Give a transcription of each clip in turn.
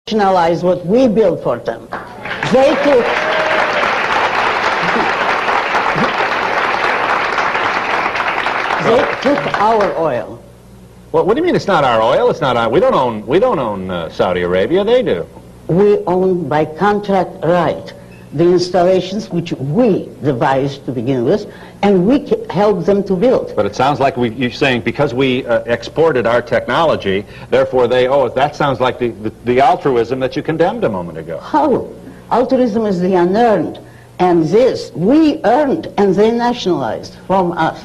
nationalize what we built for them. They took our oil. Well, what do you mean it's not our oil? It's not our. We don't own Saudi Arabia. They do. We own by contract right the installations which we devised to begin with, and we helped them to build. But it sounds like you're saying because we exported our technology, therefore they owe us. That sounds like the altruism that you condemned a moment ago. How? Altruism is the unearned, and this we earned, and they nationalized from us.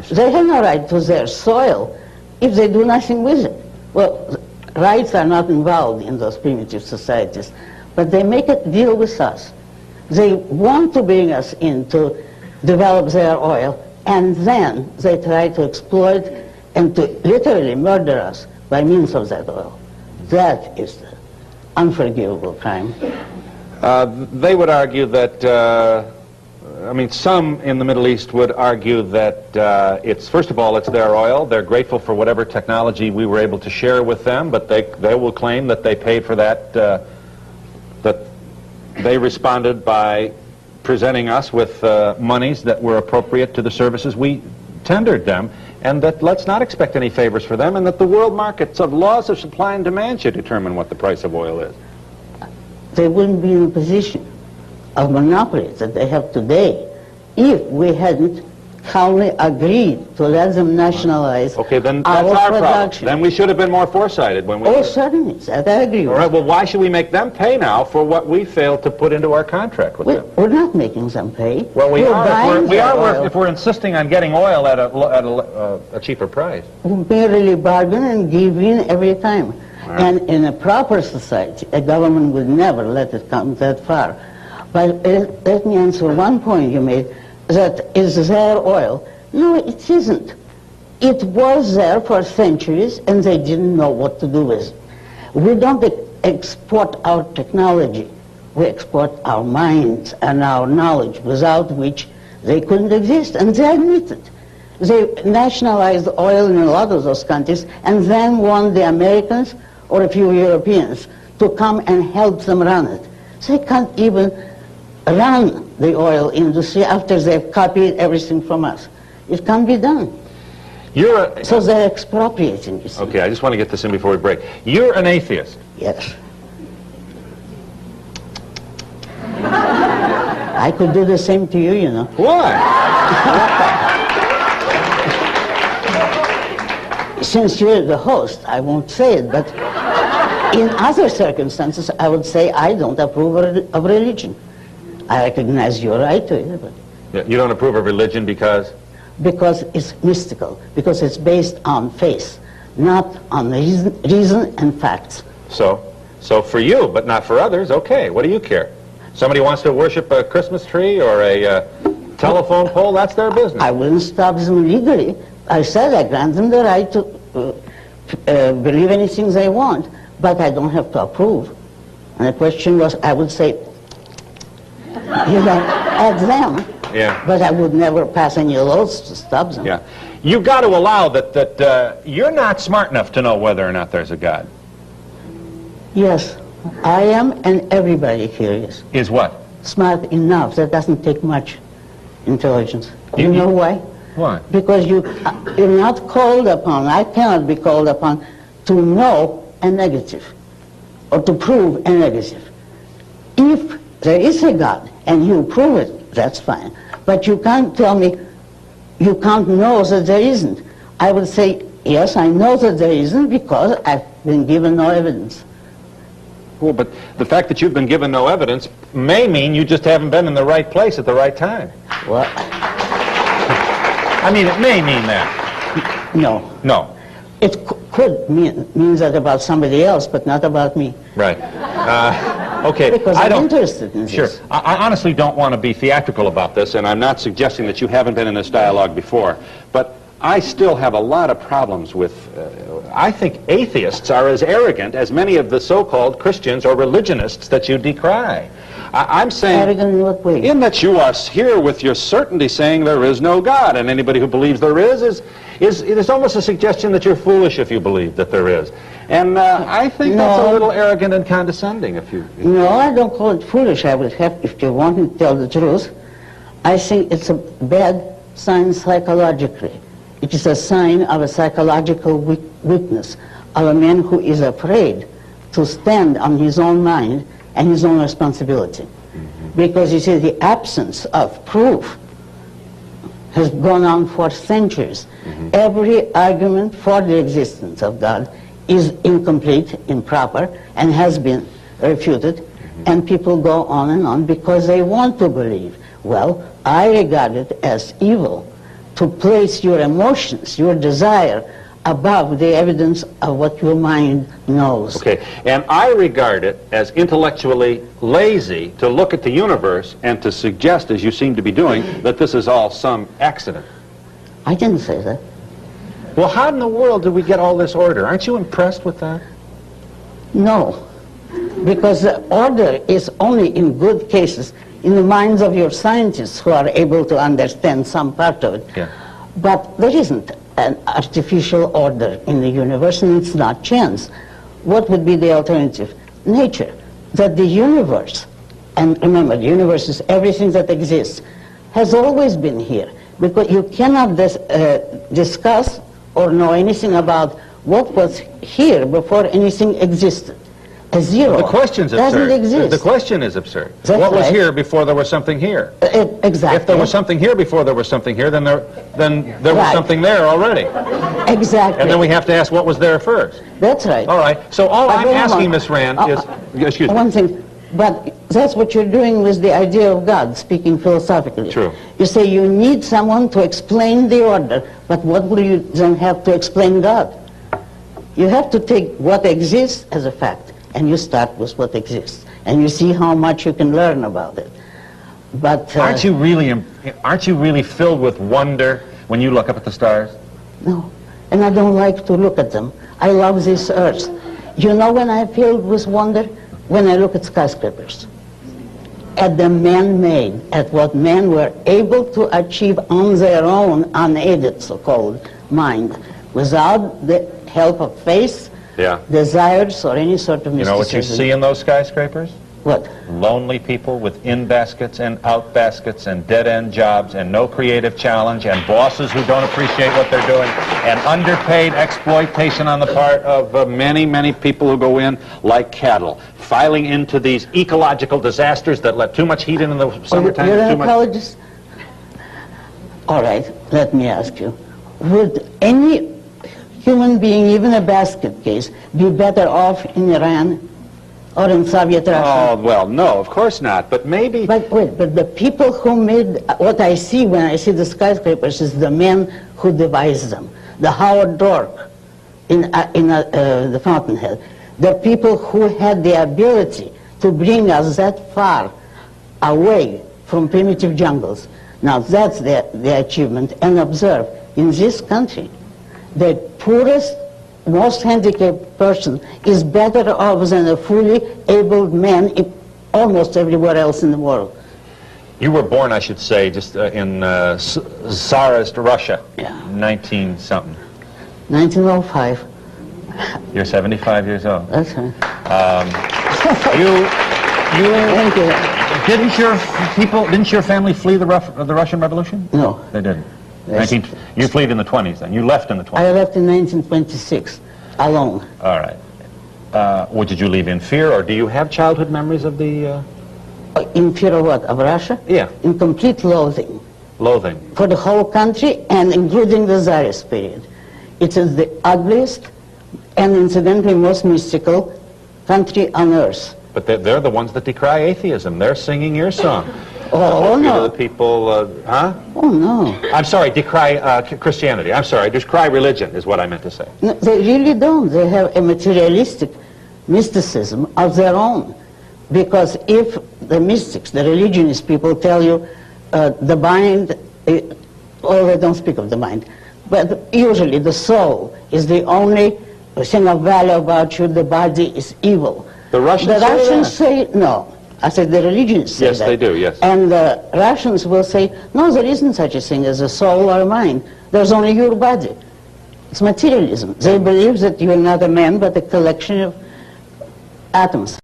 They have no right to their soil if they do nothing with it. Well, rights are not involved in those primitive societies, but they make a deal with us. They want to bring us in to develop their oil, and then they try to exploit and to literally murder us by means of that oil. That is the unforgivable crime. They would argue that, I mean, some in the Middle East would argue that it's, first of all, it's their oil. They're grateful for whatever technology we were able to share with them, but they will claim that they paid for that, that they responded by presenting us with monies that were appropriate to the services we tendered them, and that let's not expect any favors for them, and that the world markets of laws of supply and demand should determine what the price of oil is. They wouldn't be in a position of monopoly that they have today if we hadn't calmly agreed to let them nationalize okay, then that's our production. Problem. Then we should have been more foresighted when we... Oh, certainly, that I agree with. All right, well, why should we make them pay now for what we failed to put into our contract with them? We're not making them pay. Well, we are if we're insisting on getting oil at a cheaper price. We merely bargain and give in every time. Right. And in a proper society, a government would never let it come that far. But let me answer one point you made, that is their oil. No, it isn't. It was there for centuries, and they didn't know what to do with it. We don't export our technology. We export our minds and our knowledge, without which they couldn't exist, and they admit it. They nationalized oil in a lot of those countries, and then want the Americans or a few Europeans to come and help them run it. They can't even run the oil industry after they've copied everything from us. It can't be done. So they're expropriating you. Okay, I just want to get this in before we break. You're an atheist. Yes. I could do the same to you, you know. Why? Since you're the host, I won't say it, but in other circumstances, I would say I don't approve of religion. I recognize your right to it. But you don't approve of religion because? Because it's mystical, because it's based on faith, not on reason and facts. So for you, but not for others, okay, what do you care? Somebody wants to worship a Christmas tree or a telephone pole, that's their business. I wouldn't stop them legally. I said I grant them the right to believe anything they want, but I don't have to approve. And the question was, I would say, you know, at them, yeah. But I would never pass any laws to stop them. Yeah. You've got to allow that you're not smart enough to know whether or not there's a God. Yes, I am, and everybody here is. Is what? Smart enough. That doesn't take much intelligence. You know why? Why? Because you're not called upon, I cannot be called upon to know a negative or to prove a negative. If there is a God and you prove it, that's fine. But you can't tell me you can't know that there isn't. I would say, yes, I know that there isn't because I've been given no evidence. Well, but the fact that you've been given no evidence may mean you just haven't been in the right place at the right time. Well, I mean, it may mean that. No. No. It could mean that about somebody else, but not about me. Right. Okay. Because I'm interested in this. Sure. I honestly don't want to be theatrical about this, and I'm not suggesting that you haven't been in this dialogue before, but I still have a lot of problems with, I think atheists are as arrogant as many of the so-called Christians or religionists that you decry. I'm saying... Arrogant in what way? In that you are here with your certainty saying there is no God, and anybody who believes there is there's almost a suggestion that you're foolish if you believe that there is. And I think that's a little arrogant and condescending. No, I don't call it foolish. I would have, if you want me to tell the truth, I think it's a bad sign psychologically. It is a sign of a psychological weakness, of a man who is afraid to stand on his own mind and his own responsibility. Because you see, the absence of proof has gone on for centuries. Every argument for the existence of God is incomplete, improper, and has been refuted, and people go on because they want to believe. Well, I regard it as evil to place your emotions, your desire, above the evidence of what your mind knows. Okay, and I regard it as intellectually lazy to look at the universe and to suggest, as you seem to be doing, that this is all some accident. I didn't say that. Well, how in the world did we get all this order? Aren't you impressed with that? No, because the order is only in good cases in the minds of your scientists who are able to understand some part of it. Yeah. But there isn't an artificial order in the universe, and it's not chance. What would be the alternative? Nature. That the universe, and remember, the universe is everything that exists, has always been here. Because you cannot discuss or know anything about what was here before anything existed. A zero the question's doesn't absurd. exist. The question is absurd. That's what was right. here before there was something here? Exactly. If there was something here before there was something here, then there was Right. something there already. Exactly. And then we have to ask what was there first. That's right. All right. So all I'm wait a asking, moment. Miss Rand, is... Excuse me. One thing, but that's what you're doing with the idea of God, speaking philosophically. True. You say you need someone to explain the order, but what will you then have to explain God? You have to take what exists as a fact, and you start with what exists, and you see how much you can learn about it. But Aren't you really filled with wonder when you look up at the stars? no, and I don't like to look at them. I love this earth. You know when I'm filled with wonder? When I look at skyscrapers, at the man-made, at what men were able to achieve on their own, unaided, so-called mind, without the help of faith, desires, or any sort of mysticism. You know what you see in those skyscrapers? What? Lonely people with in baskets and out baskets and dead-end jobs and no creative challenge and bosses who don't appreciate what they're doing and underpaid exploitation on the part of many, many people who go in like cattle, filing into these ecological disasters that let too much heat in the summertime. You're an ecologist? All right, let me ask you. Would any human being, even a basket case, be better off in Iran or in Soviet Russia? Oh, well, no, of course not, but maybe... But wait, but the people who made, what I see when I see the skyscrapers is the men who devised them. The Howard Dork in the Fountainhead. The people who had the ability to bring us that far away from primitive jungles. Now that's the achievement. And observe, in this country, the poorest, most handicapped person is better off than a fully abled man almost everywhere else in the world. You were born, I should say, just in Tsarist Russia, 19-something. 1905. You're 75 years old. That's right. Thank you. Didn't your family flee the Russian Revolution? No. They didn't. You fled in the 20s then. You left in the 20s. I left in 1926, alone. All right. Did you leave in fear, or do you have childhood memories of the... In fear of what? Of Russia? Yeah. In complete loathing. Loathing. For the whole country, and including the Tsarist period. It is the ugliest and incidentally most mystical country on earth. But they're the ones that decry atheism. They're singing your song. Oh, no. To the people, huh? Oh, no. I'm sorry, decry Christianity. I'm sorry, decry religion is what I meant to say. No, they really don't. They have a materialistic mysticism of their own. Because if the mystics, the religionist people tell you the mind, well, they don't speak of the mind, but usually the soul is the only thing of value about you, the body is evil. The Russians say no. I said the religions say yes, that. Yes, they do, yes. And the Russians will say, no, there isn't such a thing as a soul or a mind. There's only your body. It's materialism. They believe that you are not a man, but a collection of atoms.